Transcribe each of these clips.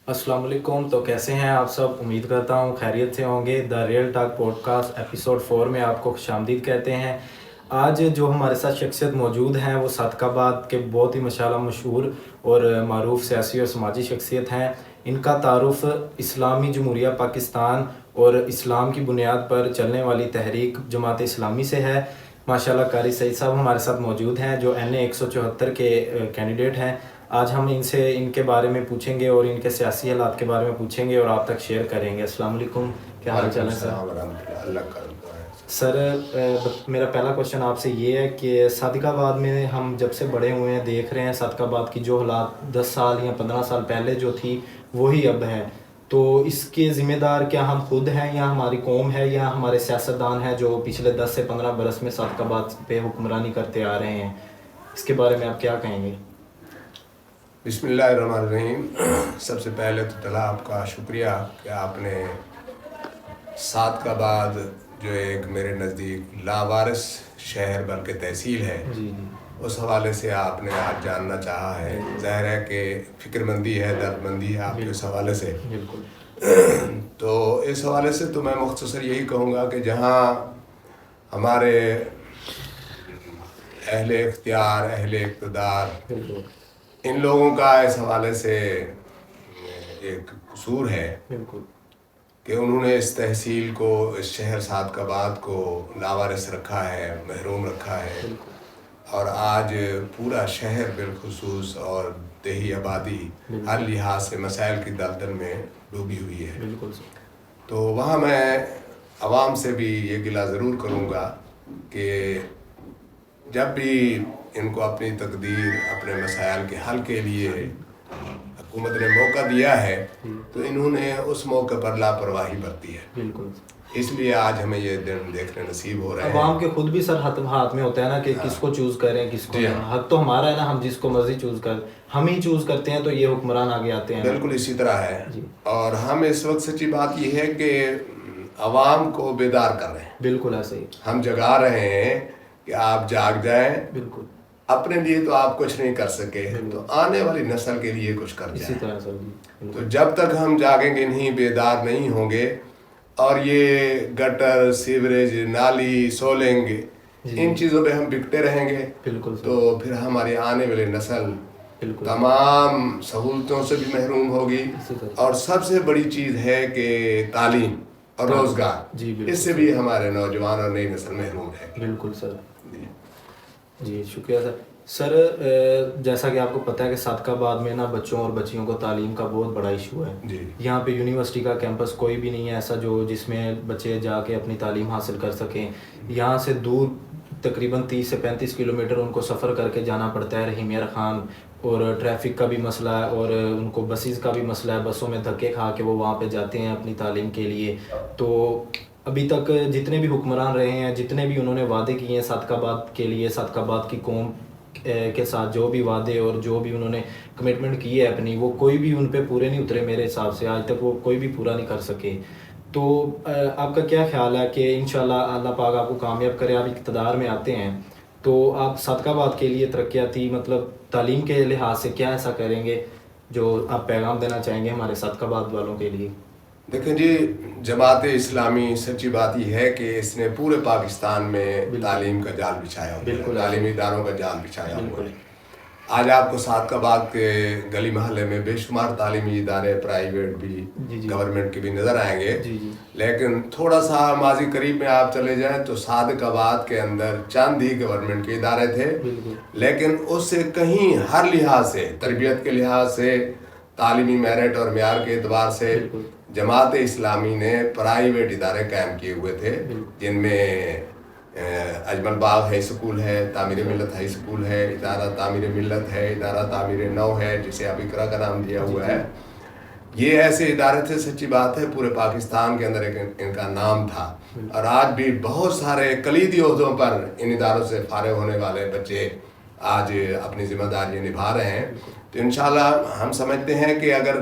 अस्सलाम वालेकुम। तो कैसे हैं आप सब? उम्मीद करता हूँ खैरियत से होंगे। The real talk podcast episode 4 में आपको खुशामदीद कहते हैं। आज जो हमारे साथ शख्सियत मौजूद हैं वो सादकाबाद के बहुत ही माशाल्लाह मशहूर और मारूफ सियासी और समाजी शख्सियत हैं। इनका तारुफ़ इस्लामी जमहूरिया पाकिस्तान और इस्लाम की बुनियाद पर चलने वाली तहरीक जमात इस्लामी से है। माशाल्लाह कारी सईद साहब हमारे साथ मौजूद हैं जो NA 174 के कैंडिडेट हैं। आज हम इनसे इनके बारे में पूछेंगे और इनके सियासी हालात के बारे में पूछेंगे और आप तक शेयर करेंगे। अस्सलाम वालेकुम, क्या हाल चाल है सर? सर मेरा पहला क्वेश्चन आपसे ये है कि सादिकाबाद में हम जब से बड़े हुए हैं देख रहे हैं सादिकाबाद की जो हालात 10 साल या 15 साल पहले जो थी वही अब है। तो इसके ज़िम्मेदार क्या हम खुद हैं या हमारी कौम है या हमारे सियासतदान हैं जो पिछले 10 से 15 बरस में सादिकाबाद पे हुक्मरानी करते आ रहे हैं? इसके बारे में आप क्या कहेंगे? बिस्मिल्लाहिर्रहमानिर्रहीम। सबसे पहले तो तला आपका शुक्रिया कि आपने सादकाबाद जो एक मेरे नज़दीक लावारिस शहर बल्कि तहसील है जी उस हवाले से आपने आज जानना चाहा है। ज़ाहिर है कि फ़िक्रमंदी है, दर्दमंदी है आपके इस हवाले से। बिल्कुल। तो इस हवाले से तो मैं मुख्तसर यही कहूँगा कि जहाँ हमारे अहले इख्तियार, अहले इक़्तिदार, बिल्कुल इन लोगों का इस हवाले से एक कसूर है बिल्कुल कि उन्होंने इस तहसील को, इस शहर सादकाबाद को लावारिस रखा है, महरूम रखा है। और आज पूरा शहर बिलखुसूस और देही आबादी हर लिहाज से मसाइल की दलदल में डूबी हुई है। बिल्कुल तो वहाँ मैं आवाम से भी ये गिला ज़रूर करूँगा कि जब भी इनको अपनी तकदीर, अपने मसाइल के हल के लिए हुकूमत ने मौका दिया है तो इन्होंने उस मौके पर लापरवाही बरती है। बिल्कुल। इसलिए आज हमें ये दिन देखने नसीब हो रहे हैं। अवाम के खुद भी सर हाथ में होता है ना कि किसको चूज़ करें किसको नहीं। हक तो हमारा है ना, हम जिसको मर्जी चूज़ कर, हम ही चूज़ करते हैं तो ये हुक्मरान आगे आते हैं। बिल्कुल इसी तरह है। और हम इस वक्त सच्ची बात ये है कि अवाम को बेदार कर रहे हैं। बिल्कुल ऐसे ही हम जगा रहे हैं कि आप जाग जाएं। बिल्कुल। अपने लिए तो आप कुछ नहीं कर सके तो आने वाली नस्ल के लिए कुछ कर इसी जाएं। तरह सर तो जब तक हम जागेंगे नहीं, बेदार नहीं होंगे और ये गटर, सीवरेज, नाली, सोलिंग, इन चीज़ों पे हम बिकते रहेंगे बिल्कुल तो फिर हमारी आने वाली नस्ल बिल्कुल तमाम सहूलतों से भी महरूम होगी। और सबसे बड़ी चीज़ है कि तालीम और रोज़गार, इससे भी हमारे नौजवान और नई नस्ल महरूम है। बिल्कुल सर। जी शुक्रिया सर। सर जैसा कि आपको पता है कि सादकाबाद में ना बच्चों और बच्चियों को तालीम का बहुत बड़ा इशू है। यहाँ पे यूनिवर्सिटी का कैंपस कोई भी नहीं है ऐसा जो जिसमें बच्चे जाके अपनी तालीम हासिल कर सकें। यहाँ से दूर तकरीबन 30 से 35 किलोमीटर उनको सफ़र करके जाना पड़ता है रहीम यार ख़ान। और ट्रैफिक का भी मसला है और उनको बसेस का भी मसला है, बसों में धक्के खा के वो वहाँ पे जाते हैं अपनी तालीम के लिए। तो अभी तक जितने भी हुक्मरान रहे हैं, जितने भी उन्होंने वादे किए हैं सादकाबाद के लिए, सादकाबाद की कौम के साथ जो भी वादे और जो भी उन्होंने कमिटमेंट की है अपनी, वो कोई भी उन पे पूरे नहीं उतरे मेरे हिसाब से। आज तक वो कोई भी पूरा नहीं कर सके। तो आपका क्या ख्याल है कि इंशाल्लाह अल्लाह पाक आपको कामयाब करे, आप इक़्तिदार में आते हैं तो आप सादकाबाद के लिए तरक्याती मतलब तालीम के लिहाज से क्या ऐसा करेंगे जो आप पैगाम देना चाहेंगे हमारे सादकाबाद वालों के लिए? देखें जी, जमात इस्लामी सच्ची बात यह है कि इसने पूरे पाकिस्तान में तालीम का जाल बिछाया हुआ है, तालीमी इदारों का जाल बिछाया हुआ है। आज आपको सादकाबाद के गली महल्ले में बेशुमार तालीमी इदारे, प्राइवेट भी, गवर्नमेंट के भी नज़र आएंगे। लेकिन थोड़ा सा माजी करीब में आप चले जाएं तो सादकाबाद के अंदर चंद ही गवर्नमेंट के इदारे थे, लेकिन उससे कहीं हर लिहाज से, तरबियत के लिहाज से, तालीमी मेरिट और म्यार के एतबार से जमात इस्लामी ने प्राइवेट इदारे कायम किए हुए थे, जिनमें अजमल बाग हाई स्कूल है, तामीर मिल्लत हाई स्कूल है, इदारा तामीर मिल्लत है, इदारा तामीर नौ है जिसे अब इकरा का नाम दिया हुआ है। ये ऐसे इदारे थे, सच्ची बात है पूरे पाकिस्तान के अंदर इनका नाम था। और आज भी बहुत सारे कलीदी ओहदों पर इन इदारों से फारिग होने वाले बच्चे आज अपनी जिम्मेदारी निभा रहे हैं। तो इंशाल्लाह हम समझते हैं कि अगर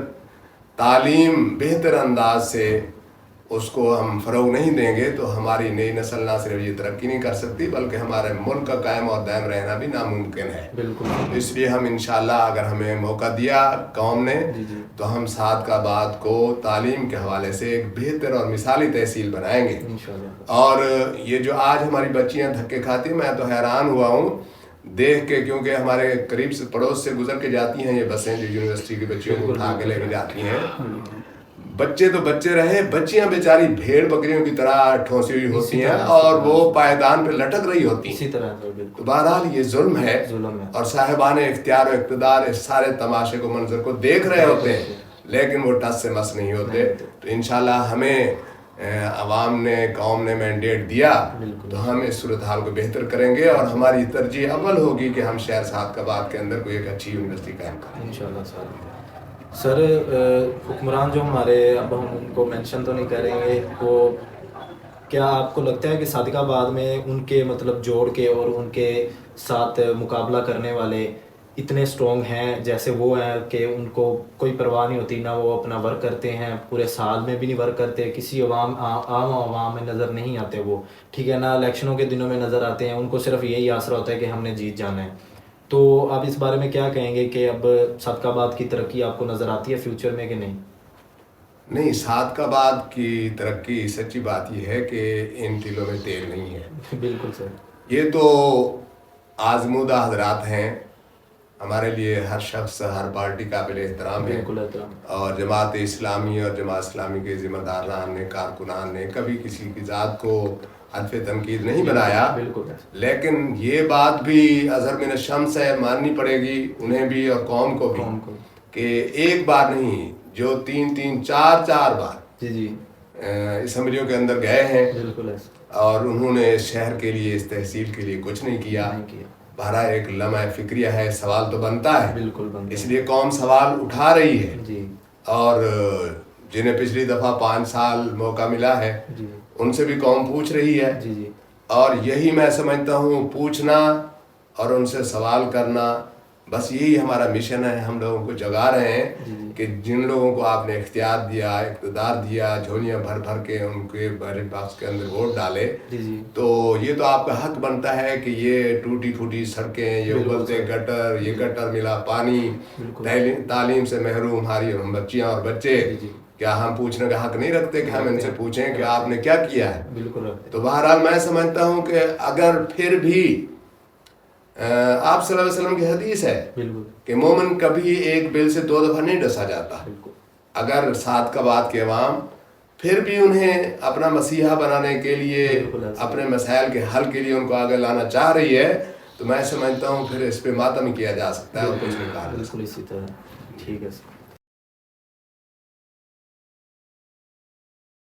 तालीम बेहतर अंदाज से اس کو ہم فروغ نہیں دیں گے تو ہماری نئی نسل نہ صرف یہ ترقی نہیں کر سکتی بلکہ ہمارے ملک کا قائم اور دائم رہنا بھی ناممکن ہے. بالکل. اس لیے ہم انشاءاللہ اگر ہمیں موقع دیا قوم نے تو ہم صادقآباد کو تعلیم کے حوالے سے ایک بہتر اور مثالی تحصیل بنائیں گے انشاءاللہ. اور یہ جو آج ہماری بچیاں دھکے کھاتی ہیں، میں تو حیران ہوا ہوں دیکھ کے، کیونکہ ہمارے قریب سے پڑوس سے گزر کے جاتی ہیں یہ بسیں جو یونیورسٹی کی بچیوں کو اٹھا کے لے کے جاتی ہیں. بچے تو بچے رہے، بچیاں بیچاری بھیڑ بکریوں کی طرح ٹھونسی ہوئی ہوتی ہیں اور وہ پائیدان پہ لٹک رہی ہوتی ہیں. اسی طرح تو بہرحال یہ ظلم ہے اور صاحبان اختیار و اقتدار اس سارے تماشے کو، منظر کو دیکھ رہے ہوتے ہیں لیکن وہ ٹس سے مس نہیں ہوتے. تو انشاءاللہ ہمیں عوام نے، قوم نے مینڈیٹ دیا تو ہم اس صورتحال کو بہتر کریں گے اور ہماری ترجیح اول ہوگی کہ ہم شہر صادقآباد کے اندر کوئی ایک اچھی یونیورسٹی قائم کریں انشاءاللہ. سر حکمران جو ہمارے، اب ہم ان کو مینشن تو نہیں کریں گے، وہ کیا آپ کو لگتا ہے کہ صادقآباد میں ان کے مطلب جوڑ کے اور ان کے ساتھ مقابلہ کرنے والے اتنے اسٹرانگ ہیں جیسے وہ ہیں کہ ان کو کوئی پرواہ نہیں ہوتی، نہ وہ اپنا ورک کرتے ہیں، پورے سال میں بھی نہیں ورک کرتے، کسی عام عوام میں نظر نہیں آتے وہ، ٹھیک ہے، نہ الیکشنوں کے دنوں میں نظر آتے ہیں، ان کو صرف یہی آسرا ہوتا ہے کہ ہم نے جیت جانا ہے. تو آپ اس بارے میں کیا کہیں گے کہ اب صادقآباد کی ترقی آپ کو نظر آتی ہے فیوچر میں کہ نہیں؟ نہیں، صادقآباد کی ترقی، سچی بات یہ ہے کہ ان تلوں میں تیل نہیں ہے. بالکل سر. یہ تو آزمودہ حضرات ہیں، ہمارے لیے ہر شخص، ہر پارٹی قابل احترام ہے. اور جماعت اسلامی اور جماعت اسلامی کے ذمہ داران نے، کارکنان نے کبھی کسی کی ذات کو حلف تنقید نہیں بنایا. لیکن یہ بات بھی اظہر من الشمس ہے، ماننی پڑے گی انہیں بھی اور قوم کو بھی کہ ایک بار نہیں، جو 3-4 بار اسمبلیوں کے اندر گئے ہیں اور انہوں نے اس شہر کے لیے، اس تحصیل کے لیے کچھ نہیں کیا. بہرحال ایک لمحہ فکریہ ہے، سوال تو بنتا ہے، اس لیے قوم سوال اٹھا رہی ہے. اور جنہیں پچھلی دفعہ 5 سال موقع ملا ہے ان سے بھی قوم پوچھ رہی ہے. اور یہی میں سمجھتا ہوں، پوچھنا اور ان سے سوال کرنا، بس یہی ہمارا مشن ہے. ہم لوگوں کو جگا رہے ہیں کہ جن لوگوں کو آپ نے اختیار دیا، اقتدار دیا، جھولیاں بھر بھر کے ان کے بیلٹ باکس کے اندر ووٹ ڈالے، تو یہ تو آپ کا حق بنتا ہے کہ یہ ٹوٹی پھوٹی سڑکیں، یہ ابلتے گٹر، یہ گٹر ملا پانی، تعلیم سے محروم ہماری بچیاں اور بچے، کیا ہم پوچھنے کا حق نہیں رکھتے کہ ہم ان سے پوچھیں کہ آپ نے کیا کیا ہے؟ تو بہرحال میں سمجھتا ہوں کہ اگر پھر بھی آپ صلی اللہ علیہ وسلم کی حدیث ہے کہ مومن کبھی ایک بل سے 2 دفعہ نہیں ڈسا جاتا. اگر صادقآباد کے عوام پھر بھی انہیں اپنا مسیحا بنانے کے لیے، اپنے مسائل کے حل کے لیے ان کو آگے لانا چاہ رہی ہے تو میں سمجھتا ہوں پھر اس پہ ماتم کیا جا سکتا ہے اور کچھ نہیں کہا جا سکتا. اسی طرح ٹھیک ہے سر.